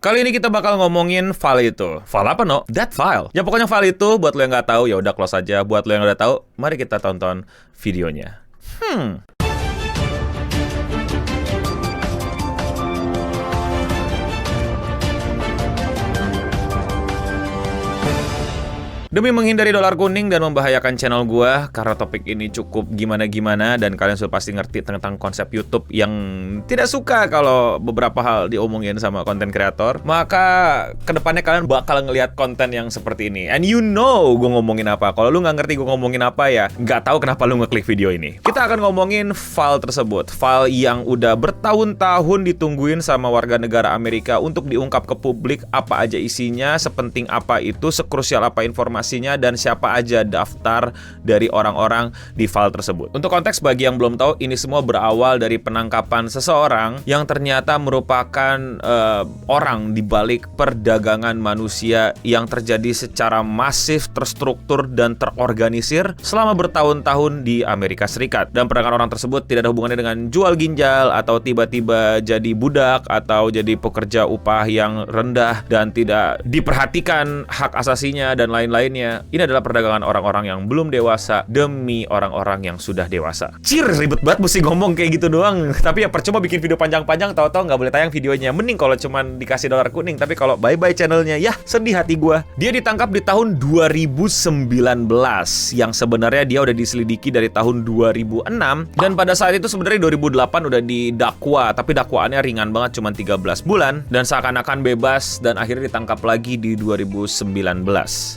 Kali ini kita bakal ngomongin file itu. File apa, no? That file. Ya pokoknya file itu, buat lo yang nggak tahu, ya udah close aja. Buat lo yang udah tahu, mari kita tonton videonya. Demi menghindari dolar kuning dan membahayakan channel gua, karena topik ini cukup gimana-gimana dan kalian sudah pasti ngerti tentang konsep YouTube yang tidak suka kalau beberapa hal diomongin sama konten kreator, maka kedepannya kalian bakal ngelihat konten yang seperti ini. And you know gua ngomongin apa. Kalau lu nggak ngerti gua ngomongin apa, ya nggak tahu kenapa lu ngeklik video ini. Kita akan ngomongin file tersebut, file yang udah bertahun-tahun ditungguin sama warga negara Amerika untuk diungkap ke publik, apa aja isinya, sepenting apa itu, sekrusial apa informasinya, dan siapa aja daftar dari orang-orang di file tersebut. Untuk konteks bagi yang belum tahu, ini semua berawal dari penangkapan seseorang yang ternyata merupakan orang di balik perdagangan manusia yang terjadi secara masif, terstruktur, dan terorganisir selama bertahun-tahun di Amerika Serikat. Dan perdagangan orang tersebut tidak ada hubungannya dengan jual ginjal atau tiba-tiba jadi budak atau jadi pekerja upah yang rendah dan tidak diperhatikan hak asasinya dan lain-lainnya. Ini adalah perdagangan orang-orang yang belum dewasa demi orang-orang yang sudah dewasa. Ribet banget mesti ngomong kayak gitu doang. Tapi ya percuma bikin video panjang-panjang, tahu-tahu nggak boleh tayang videonya. Mending kalau cuman dikasih dolar kuning, tapi kalau bye-bye channelnya, ya sedih hati gua. Dia ditangkap di tahun 2019, yang sebenarnya dia udah diselidiki dari tahun 2006. Dan pada saat itu sebenarnya 2008 udah didakwa, tapi dakwaannya ringan banget, cuma 13 bulan. Dan seakan-akan bebas, dan akhirnya ditangkap lagi di 2019.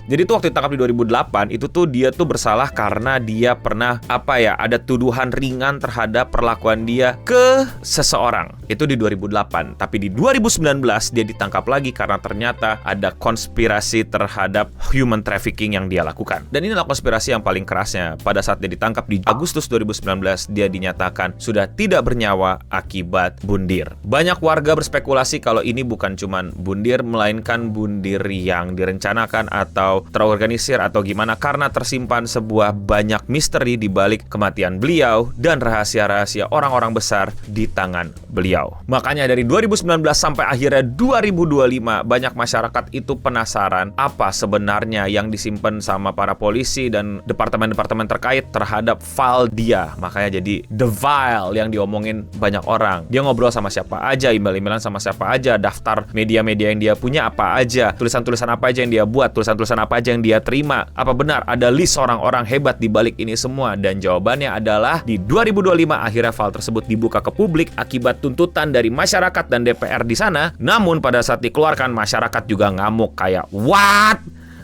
Jadi tuh waktu ditangkap di 2008 itu tuh dia tuh bersalah karena dia pernah ada tuduhan ringan terhadap perlakuan dia ke seseorang. Itu di 2008. Tapi di 2019 dia ditangkap lagi karena ternyata ada konspirasi terhadap human trafficking yang dia lakukan. Dan ini adalah konspirasi yang paling kerasnya. Pada saat dia ditangkap di Agustus 2019, dia dinyatakan sudah tidak bernyawa akibat bundir. Banyak warga berspekulasi kalau ini bukan cuman bundir, melainkan bundir yang direncanakan atau terorganisir atau gimana, karena tersimpan sebuah banyak misteri di balik kematian beliau dan rahasia-rahasia orang-orang besar di tangan beliau. Makanya dari 2019 sampai akhirnya 2025, banyak masyarakat itu penasaran apa sebenarnya yang disimpan sama para polisi dan departemen-departemen terkait terhadap file dia. Makanya jadi the file yang diomongin banyak orang. Dia ngobrol sama siapa aja, email-emailan sama siapa aja, daftar media-media yang dia punya apa aja, tulisan-tulisan apa aja yang dia buat, tulisan-tulisan apa aja yang dia terima. Apa benar ada list orang-orang hebat di balik ini semua? Dan jawabannya adalah di 2025 akhirnya file tersebut dibuka ke publik akibat tuntutan dari masyarakat dan DPR di sana. Namun pada saat dikeluarkan, masyarakat juga ngamuk kayak, what?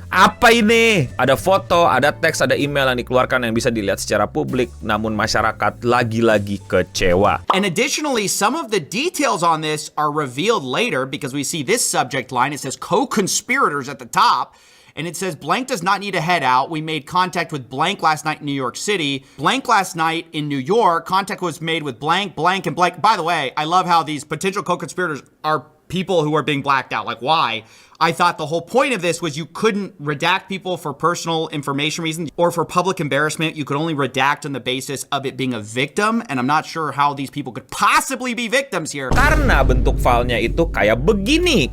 Apa ini? Ada foto, ada teks, ada email yang dikeluarkan yang bisa dilihat secara publik, namun masyarakat lagi-lagi kecewa. And additionally, some of the details on this are revealed later because we see this subject line. It says co-conspirators at the top. And it says, blank does not need to head out. We made contact with blank last night in New York City. Blank last night in New York. Contact was made with blank, blank, and blank. By the way, I love how these potential co-conspirators are people who are being blacked out. Like, why? I thought the whole point of this was you couldn't redact people for personal information reasons or for public embarrassment. You could only redact on the basis of it being a victim. And I'm not sure how these people could possibly be victims here. Karena bentuk filenya itu kayak begini,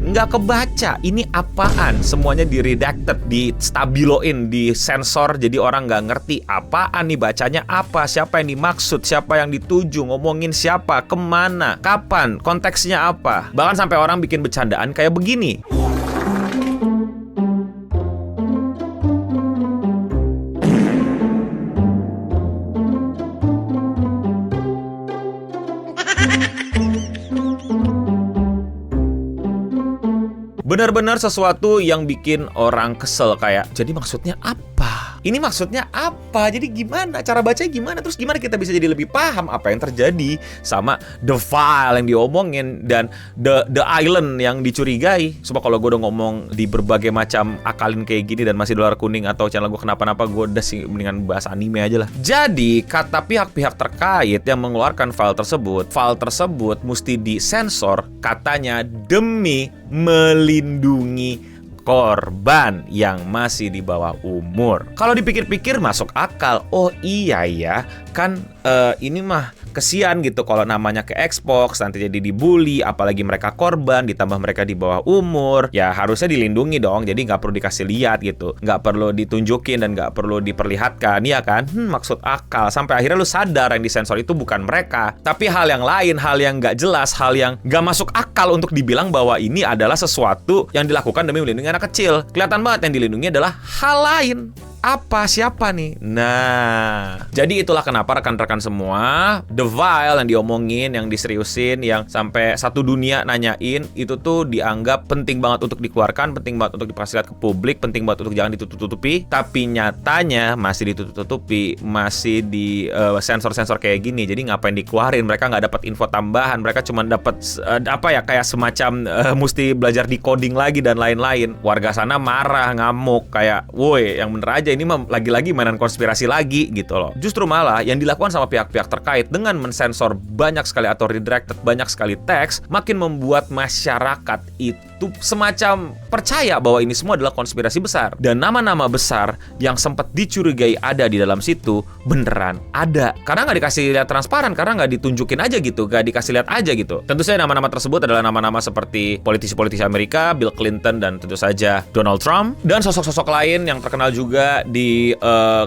nggak kebaca. Ini apaan? Semuanya di-redacted, di-stabiloin, disensor, jadi orang nggak ngerti apaan nih bacanya apa, siapa yang dimaksud, siapa yang dituju, ngomongin siapa, kemana, kapan, konteksnya apa. Bahkan sampai orang bikin bercandaan kayak begini. Benar-benar sesuatu yang bikin orang kesel kayak, jadi maksudnya apa? Ini maksudnya apa? Jadi gimana? Cara bacanya gimana? Terus gimana kita bisa jadi lebih paham apa yang terjadi sama the file yang diomongin dan the island yang dicurigai? Coba kalau gue udah ngomong di berbagai macam akalin kayak gini dan masih dolar kuning atau channel gue kenapa-napa, gue udah sih mendingan bahas anime aja lah. Jadi kata pihak-pihak terkait yang mengeluarkan file tersebut mesti disensor katanya demi melindungi korban yang masih di bawah umur. Kalau dipikir-pikir masuk akal. Oh iya ya, kan ini mah kesian gitu kalau namanya ke expose, nanti jadi dibully, apalagi mereka korban, ditambah mereka di bawah umur. Ya harusnya dilindungi dong, jadi nggak perlu dikasih lihat gitu, nggak perlu ditunjukin dan nggak perlu diperlihatkan, ya kan? Maksud akal. Sampai akhirnya lu sadar yang disensor itu bukan mereka, tapi hal yang lain, hal yang nggak jelas, hal yang nggak masuk akal untuk dibilang bahwa ini adalah sesuatu yang dilakukan demi melindungi anak kecil. Kelihatan banget yang dilindungi adalah hal lain. Apa? Siapa nih? Nah, jadi itulah kenapa rekan-rekan semua, The File yang diomongin, yang diseriusin, yang sampai satu dunia nanyain, itu tuh dianggap penting banget untuk dikeluarkan, penting banget untuk dikasih lihat ke publik, penting banget untuk jangan ditutup-tutupi. Tapi nyatanya masih ditutup-tutupi, masih di sensor-sensor kayak gini. Jadi ngapain dikeluarin? Mereka nggak dapat info tambahan, mereka cuma dapat kayak semacam mesti belajar decoding lagi dan lain-lain. Warga sana marah, ngamuk, kayak, woi, yang bener aja ini mah lagi-lagi mainan konspirasi lagi gitu loh. Justru malah yang dilakukan sama pihak-pihak terkait dengan mensensor banyak sekali atau redirected banyak sekali teks, makin membuat masyarakat itu semacam percaya bahwa ini semua adalah konspirasi besar. Dan nama-nama besar yang sempat dicurigai ada di dalam situ beneran ada. Karena nggak dikasih lihat transparan, karena nggak ditunjukin aja gitu, nggak dikasih lihat aja gitu. Tentu saja nama-nama tersebut adalah nama-nama seperti politisi-politisi Amerika, Bill Clinton, dan tentu saja Donald Trump, dan sosok-sosok lain yang terkenal juga di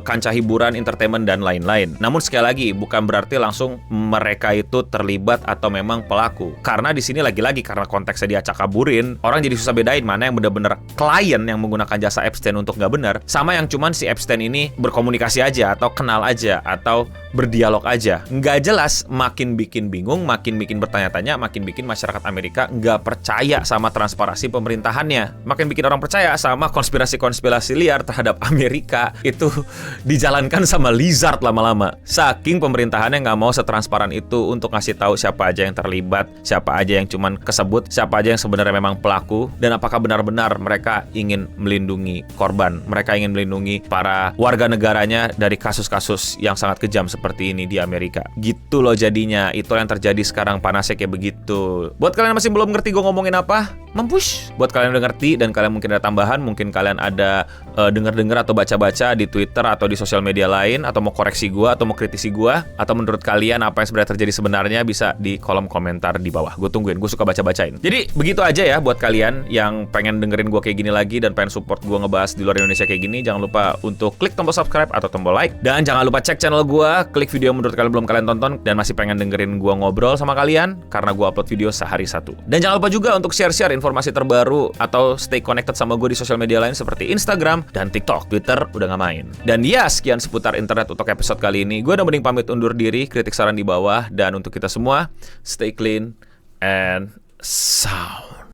kancah hiburan, entertainment, dan lain-lain. Namun sekali lagi, bukan berarti langsung mereka itu terlibat atau memang pelaku. Karena di sini lagi-lagi karena konteksnya diacak-kaburin, orang jadi susah bedain mana yang benar-benar klien yang menggunakan jasa Epstein untuk nggak benar, sama yang cuman si Epstein ini berkomunikasi aja, atau kenal aja, atau berdialog aja. Nggak jelas, makin bikin bingung, makin bikin bertanya-tanya, makin bikin masyarakat Amerika nggak percaya sama transparansi pemerintahannya. Makin bikin orang percaya sama konspirasi-konspirasi liar terhadap Amerika itu dijalankan sama lizard lama-lama. Saking pemerintahannya nggak mau setransparan itu untuk ngasih tahu siapa aja yang terlibat, siapa aja yang cuman kesebut, siapa aja yang sebenarnya memang pelaku, dan apakah benar-benar mereka ingin melindungi korban, mereka ingin melindungi para warga negaranya dari kasus-kasus yang sangat kejam seperti ini di Amerika. Gitu loh jadinya, itu yang terjadi sekarang, panasnya kayak begitu. Buat kalian yang masih belum ngerti gue ngomongin apa, mempush. Buat kalian yang udah ngerti dan kalian mungkin ada tambahan, mungkin kalian ada denger-denger atau baca-baca di Twitter atau di sosial media lain, atau mau koreksi gue atau mau kritisi gue, atau menurut kalian apa yang sebenarnya terjadi sebenarnya, bisa di kolom komentar di bawah. Gue tungguin, gue suka baca-bacain. Jadi begitu aja ya buat kalian yang pengen dengerin gue kayak gini lagi dan pengen support gue ngebahas di luar Indonesia kayak gini. Jangan lupa untuk klik tombol subscribe atau tombol like, dan jangan lupa cek channel gue, klik video yang menurut kalian belum kalian tonton dan masih pengen dengerin gue ngobrol sama kalian, karena gue upload video sehari satu. Dan jangan lupa juga untuk share-share informasi terbaru atau stay connected sama gue di sosial media lain seperti Instagram dan TikTok. Twitter udah nggak main. Dan ya, sekian seputar internet untuk episode kali ini. Gue udah mending pamit undur diri, kritik saran di bawah, dan untuk kita semua, stay clean and sound.